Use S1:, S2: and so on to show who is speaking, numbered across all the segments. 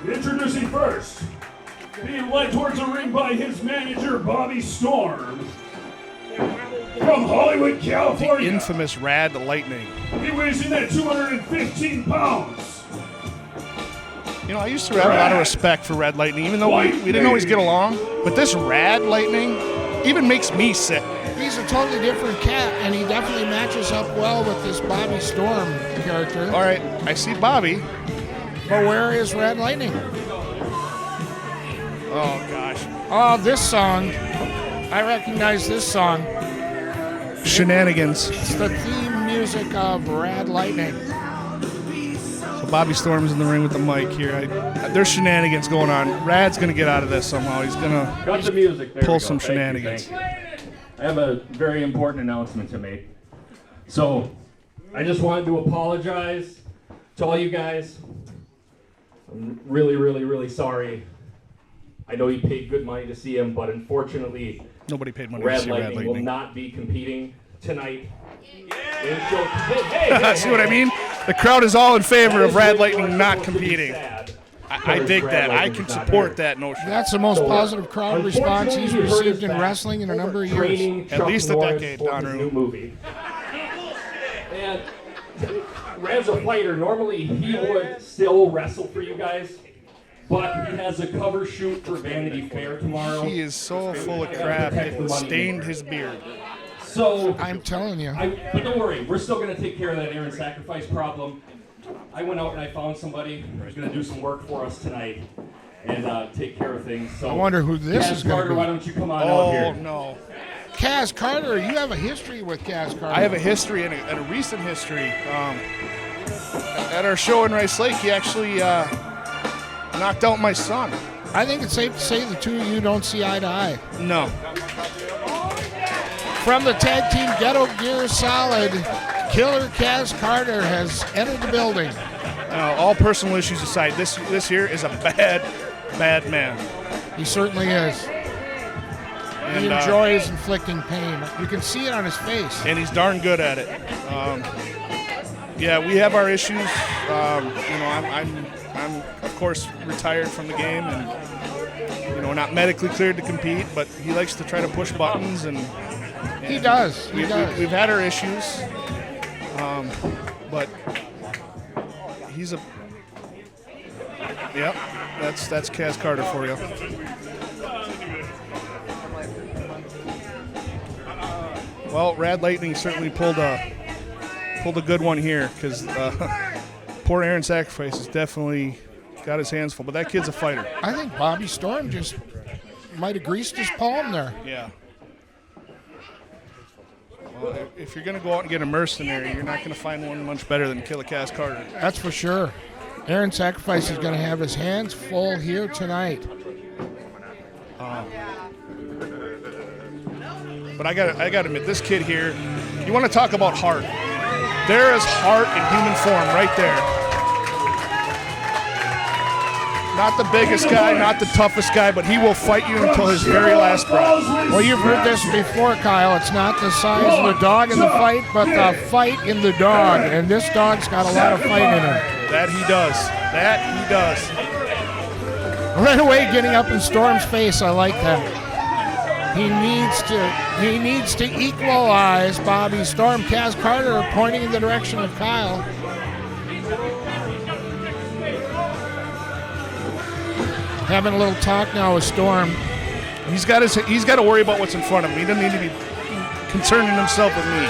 S1: Introducing first, being led towards the ring by his manager, Bobby Storm. From Hollywood, California.
S2: The infamous Rad Lightning.
S1: He weighs in at 215 pounds.
S2: You know, I used to have a lot of respect for Rad Lightning, even though we didn't always get along. But this Rad Lightning even makes me sick.
S3: He's a totally different cat, and he definitely matches up well with this Bobby Storm character.
S2: All right, I see Bobby.
S3: But where is Rad Lightning?
S2: Oh, gosh.
S3: Oh, this song. I recognize this song.
S2: Shenanigans.
S3: It's the theme music of Rad Lightning.
S2: So Bobby Storm's in the ring with the mic here. There's shenanigans going on. Rad's going to get out of this somehow. He's going to pull some shenanigans.
S4: I have a very important announcement to make. So, I just wanted to apologize to all you guys. I'm really, really, really sorry. I know you paid good money to see him, but unfortunately,
S2: nobody paid money to see Rad Lightning.
S4: Will not be competing tonight. Hey,
S2: see what I mean? The crowd is all in favor of Rad Lightning not competing. I dig that. I can support that notion.
S3: That's the most positive crowd response he's received in wrestling in a number of years.
S2: At least a decade, Don
S4: movie. And Rad's a fighter. Normally he would still wrestle for you guys, but he has a cover shoot for Vanity Fair tomorrow.
S2: He is so full of crap, it stained his beard.
S4: So
S3: I'm telling you.
S4: But don't worry, we're still going to take care of that Aaron sacrifice problem. I went out and I found somebody who's going to do some work for us tonight and take care of things. So
S3: I wonder who this is going to be.
S4: Why don't you come on out here?
S2: Oh, no.
S3: Kaz Karter, you have a history with Kaz Karter.
S2: I have a history and a recent history. At our show in Rice Lake, he actually knocked out my son.
S3: I think it's safe to say the two of you don't see eye to eye.
S2: No.
S3: From the tag team Ghetto Gear Solid, Killer Kaz Karter has entered the building.
S2: All personal issues aside, this here is a bad man.
S3: He certainly is. He enjoys inflicting pain. You can see it on his face.
S2: And he's darn good at it. Yeah, we have our issues. I'm of course retired from the game and not medically cleared to compete, but he likes to try to push buttons and
S3: he does.
S2: We've had our issues, but he's that's Kaz Karter for you. Well, Rad Lightning certainly pulled a good one here because poor Aaron Sacrifice has definitely got his hands full, but that kid's a fighter.
S3: I think Bobby Storm just might have greased his palm there.
S2: Yeah. Well, if you're going to go out and get a mercenary, you're not going to find one much better than Killer Kaz Karter.
S3: That's for sure. Aaron Sacrifice is going to have his hands full here tonight.
S2: But I got to admit, this kid here, you want to talk about heart. There is heart in human form right there. Not the biggest guy, not the toughest guy, but he will fight you until his very last breath.
S3: Well, you've heard this before, Kyle. It's not the size of the dog in the fight, but the fight in the dog. And this dog's got a lot of fight in him.
S2: That he does. That he does.
S3: Right away, getting up in Storm's face, I like that. He needs to equalize Bobby Storm. Kaz Karter pointing in the direction of Kyle. Having a little talk now with Storm.
S2: He's got to worry about what's in front of him. He doesn't need to be concerning himself with me.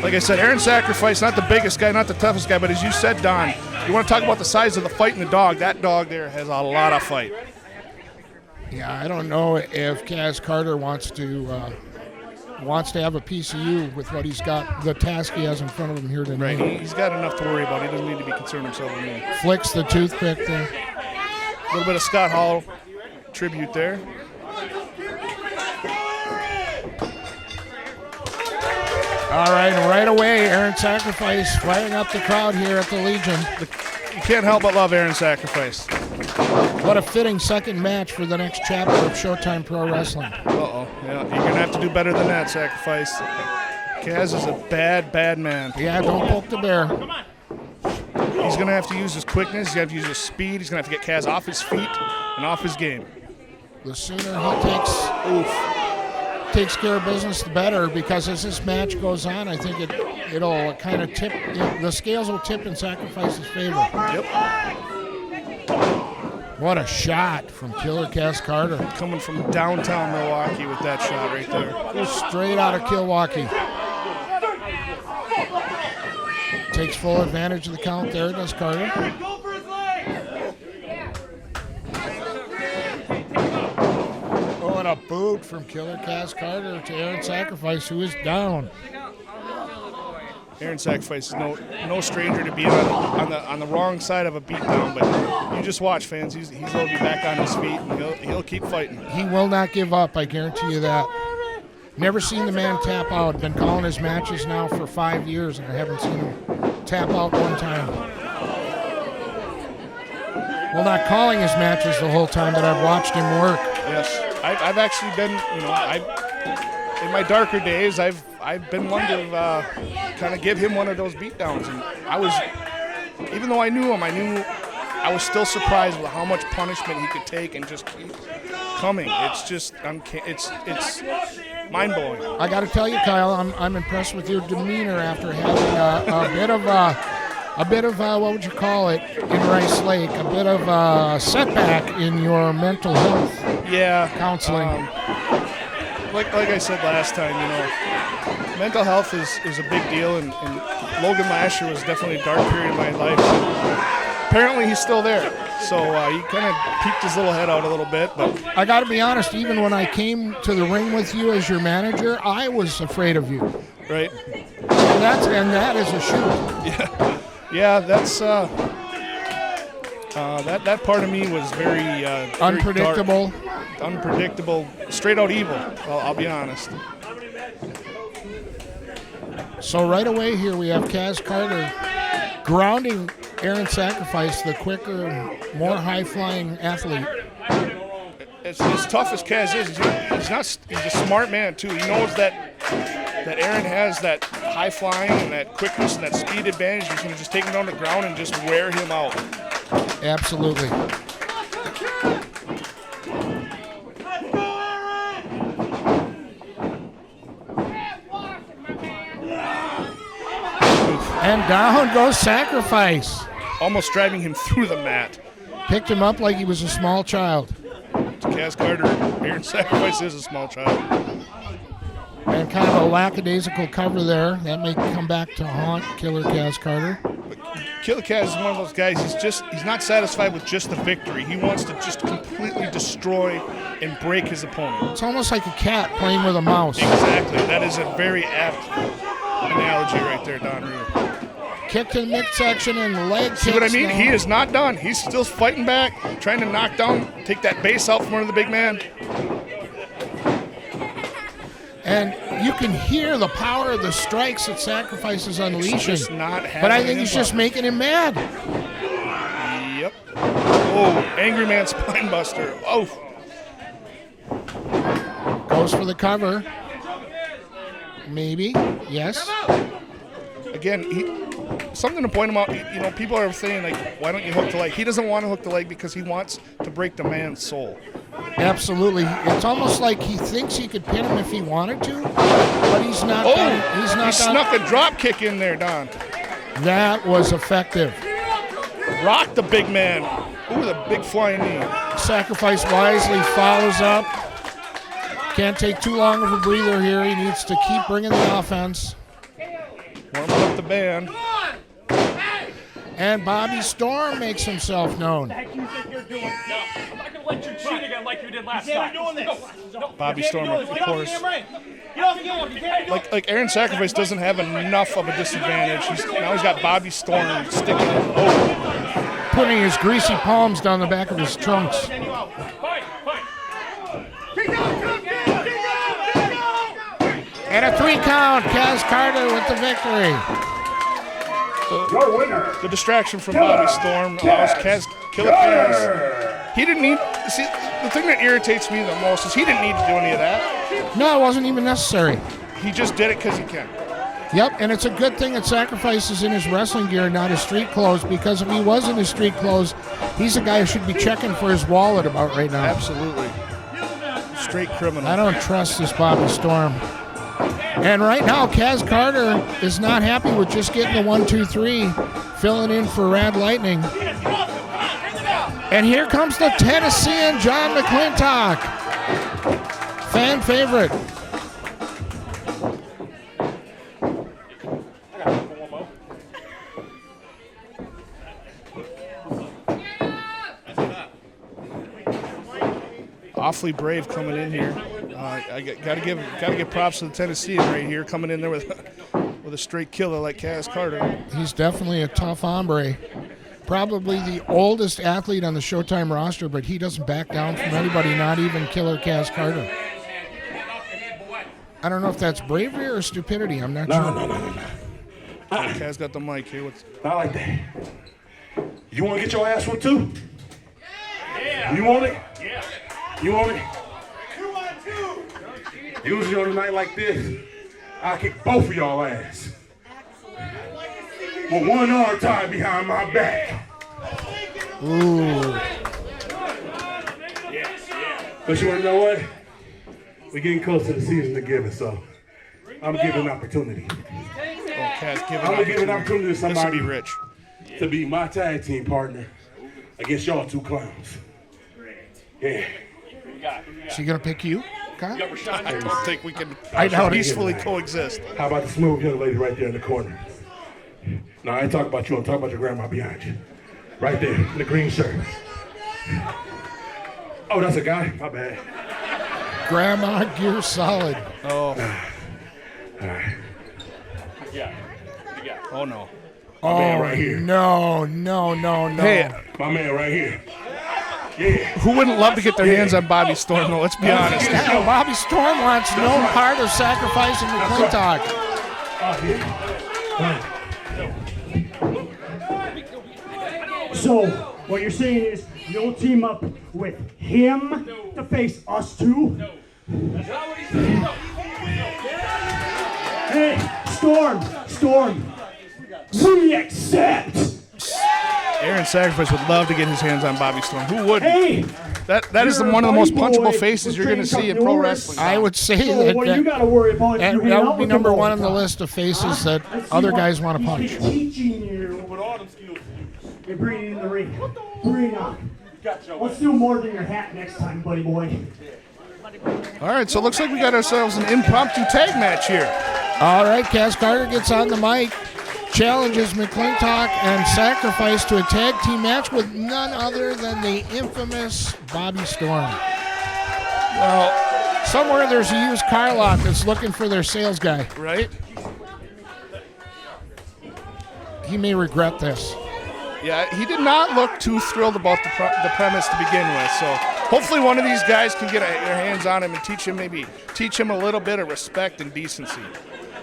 S2: Like I said, Aaron Sacrifice, not the biggest guy, not the toughest guy, but as you said, Don, you want to talk about the size of the fight in the dog. That dog there has a lot of fight.
S3: Yeah, I don't know if Kaz Karter wants to have a piece of you with what he's got, the task he has in front of him here tonight.
S2: Right, he's got enough to worry about. He doesn't need to be concerned himself with me.
S3: Flicks the toothpick there.
S2: A little bit of Scott Hall tribute there.
S3: All right, right away, Aaron Sacrifice firing up the crowd here at the Legion.
S2: You can't help but love Aaron Sacrifice.
S3: What a fitting second match for the next chapter of Showtime Pro Wrestling.
S2: Uh-oh. Yeah, you're going to have to do better than that, Sacrifice. Kaz is a bad man.
S3: Yeah, don't poke the bear.
S2: He's going to have to use his quickness. He's going to have to use his speed. He's going to have to get Kaz off his feet and off his game.
S3: The sooner he takes care of business, the better, because as this match goes on, I think it'll kind of tip, the scales will tip in Sacrifice's favor.
S2: Yep.
S3: What a shot from Killer Kaz Karter.
S2: Coming from downtown Milwaukee with that shot right there.
S3: Just straight out of Milwaukee. Takes full advantage of the count there, does Karter. Oh, and a boot from Killer Kaz Karter to Aaron Sacrifice, who is down.
S2: Aaron Sacrifice is no stranger to being on the wrong side of a beatdown, but you just watch, fans. He'll be back on his feet, and he'll keep fighting.
S3: He will not give up, I guarantee you that. Never seen the man tap out. Been calling his matches now for 5 years, and I haven't seen him tap out one time. Well, not calling his matches the whole time, but I've watched him work.
S2: Yes, I've actually been, in my darker days, I've been one to kind of give him one of those beatdowns, and even though I knew him, I was still surprised with how much punishment he could take and just keep coming. It's just, it's mind-blowing.
S3: I got to tell you, Kyle, I'm impressed with your demeanor after having a bit of what would you call it in Rice Lake? A bit of a setback in your mental health.
S2: Yeah,
S3: counseling.
S2: Like I said last time, mental health is a big deal, and Logan last year was definitely a dark period in my life. Apparently, he's still there, so he kind of peeked his little head out a little bit. But
S3: I got to be honest, even when I came to the ring with you as your manager, I was afraid of you.
S2: Right.
S3: And that is a shoot.
S2: Yeah. That's that part of me was very
S3: unpredictable.
S2: Dark, unpredictable, straight out evil. I'll be honest.
S3: So right away here we have Kaz Karter grounding Aaron Sacrifice, the quicker, more high-flying athlete.
S2: As tough as Kaz is, he's a smart man too. He knows that Aaron has that high flying and that quickness and that speed advantage. He's going to just take him down to the ground and just wear him out.
S3: Absolutely. And down goes Sacrifice.
S2: Almost driving him through the mat.
S3: Picked him up like he was a small child.
S2: Kaz Karter, Aaron Sacrifice is a small child.
S3: And kind of a lackadaisical cover there. That may come back to haunt Killer Kaz Karter.
S2: But Killer Kaz is one of those guys, he's not satisfied with just the victory. He wants to just completely destroy and break his opponent.
S3: It's almost like a cat playing with a mouse.
S2: Exactly. That is a very apt analogy right there, Don Reed.
S3: Kick to the midsection and leg.
S2: See what I mean?
S3: Now.
S2: He is not done. He's still fighting back, trying to knock down, take that base out from under the big man.
S3: And you can hear the power of the strikes that Sacrifice is unleashing.
S2: But
S3: I think he's just making him mad.
S2: Yep. Oh, Angry Man Spine Buster. Oh.
S3: Goes for the cover. Maybe. Yes.
S2: Again, something to point him out. People are saying, like, why don't you hook the leg? He doesn't want to hook the leg because he wants to break the man's soul.
S3: Absolutely. It's almost like he thinks he could pin him if he wanted to, but he's not. He
S2: snuck a drop kick in there, Don.
S3: That was effective.
S2: Rocked the big man. Ooh, the big flying knee.
S3: Sacrifice wisely follows up. Can't take too long of a breather here. He needs to keep bringing the offense.
S2: Warming up the band.
S3: And Bobby Storm makes himself known.
S5: What the heck you think you're doing? No, I'm not going to let you cheat again like you did last time. Doing this. No,
S2: Bobby Storm, of course.
S5: Get off the game. You can't do it.
S2: Like Aaron Sacrifice doesn't have enough of a disadvantage. Now he's got Bobby Storm sticking in. Oh.
S3: Putting his greasy palms down the back of his trunks. And a 3 count. Kaz Karter with the victory.
S1: Your winner.
S2: The distraction from Bobby Storm allows Killer Kaz. He didn't need. See, the thing that irritates me the most is he didn't need to do any of that.
S3: No, it wasn't even necessary.
S2: He just did it because he can.
S3: Yep, and it's a good thing that Sacrifice is in his wrestling gear, not his street clothes, because if he was in his street clothes, he's a guy who should be checking for his wallet about right now.
S2: Absolutely. Straight criminal.
S3: I don't trust this Bobby Storm. And right now, Kaz Karter is not happy with just getting the 1-2-3, filling in for Rad Lightning. And here comes the Tennessean John McClintock. Fan favorite.
S2: Awfully brave coming in here. I gotta give props to the Tennessean right here, coming in there with a straight killer like Kaz Karter.
S3: He's definitely a tough hombre. Probably the oldest athlete on the Showtime roster, but he doesn't back down from anybody, not even killer Kaz Karter. I don't know if that's bravery or stupidity. I'm not sure.
S6: No.
S2: Kaz got the mic here.
S6: Not like that. You want to get your ass whooped too? Yeah. You want it? Yeah. You want it? You want to? Usually on a night like this, I kick both of y'all ass. With one arm tied behind my back.
S3: Ooh.
S6: But you want to know what? We're getting close to the season of giving, so I'm giving an opportunity.
S2: Kaz,
S6: I'm going to give an opportunity to somebody
S2: this will be rich.
S6: to be my tag team partner against y'all 2 clowns. Yeah.
S3: She gonna pick you, Kyle?
S2: I don't think we can
S3: doubt it.
S2: peacefully coexist.
S6: How about the smooth young lady right there in the corner? No, I ain't talking about you. I'm talking about your grandma behind you. Right there, in the green shirt. Oh, that's a guy? My bad.
S3: Grandma Gear Solid.
S2: Oh.
S6: All right.
S2: Oh no.
S6: My man right here.
S3: No.
S2: Hey,
S6: My man right here. Yeah.
S2: who wouldn't love to get their hands on Bobby Storm though? Let's be honest.
S3: Yeah, Bobby Storm wants no part of sacrificing McClintock.
S7: So, what you're saying is you'll team up with him to face us two? Hey, Storm, we accept.
S2: Aaron Sacrifice would love to get his hands on Bobby Storm. Who wouldn't?
S7: Hey,
S2: That is one of the most punchable faces you're going to see in pro wrestling.
S3: I would say
S7: so what you got to worry about is
S3: that
S7: you hang
S3: would
S7: out
S3: be
S7: with
S3: number
S7: him all
S3: one on the
S7: time.
S3: list of faces that
S7: Let's see
S3: other
S7: what
S3: guys want to
S7: he's
S3: punch.
S7: been teaching you. You're bringing in the ring. Bring it on. Let's do more than your hat next time, buddy boy.
S2: All right, so it looks like we got ourselves an impromptu tag match here.
S3: All right, Kaz Karter gets on the mic, challenges McClintock and Sacrifice to a tag team match with none other than the infamous Bobby Storm. Well, somewhere there's a used car lot that's looking for their sales guy.
S2: Right?
S3: He may regret this.
S2: Yeah, he did not look too thrilled about the premise to begin with. So hopefully one of these guys can get their hands on him and teach him a little bit of respect and decency.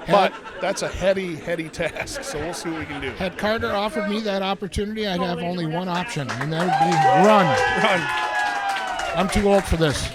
S2: But that's a heady task, so we'll see what we can do.
S3: Had Carter offered me that opportunity, I'd have only one option, and that would be run.
S2: Run.
S3: I'm too old for this.